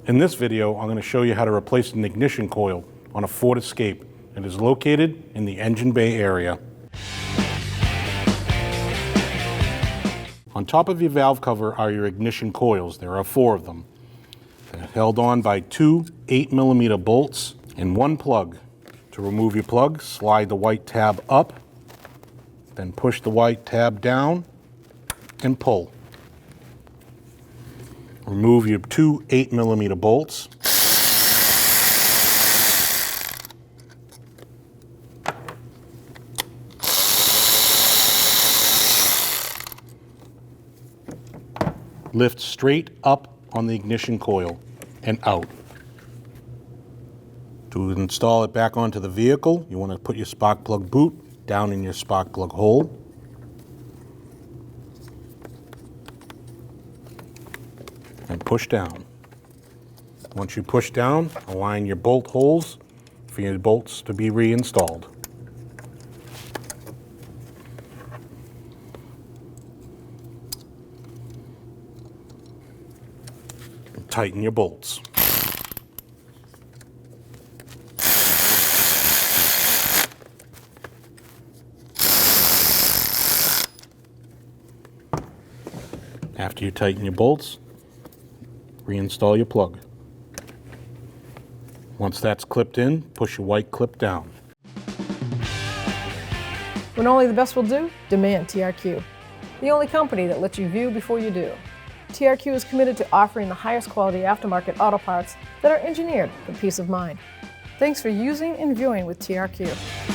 In this video, I'm going to show you how to replace an ignition coil on a Ford Escape. It is located in the engine bay area. On top of your valve cover are your ignition coils. There are 4 of them. They're held on by 2 8mm bolts and 1 plug. To remove your plug, slide the white tab up, then push the white tab down and pull. Remove your 2 8mm bolts. Lift straight up on the ignition coil and out. To install it back onto the vehicle, you want to put your spark plug boot down in your spark plug hole. And push down. Once you push down, align your bolt holes for your bolts to be reinstalled. And tighten your bolts. After you tighten your bolts, reinstall your plug. Once that's clipped in, push your white clip down. When only the best will do, demand TRQ. The only company that lets you view before you do. TRQ is committed to offering the highest quality aftermarket auto parts that are engineered for peace of mind. Thanks for using and viewing with TRQ.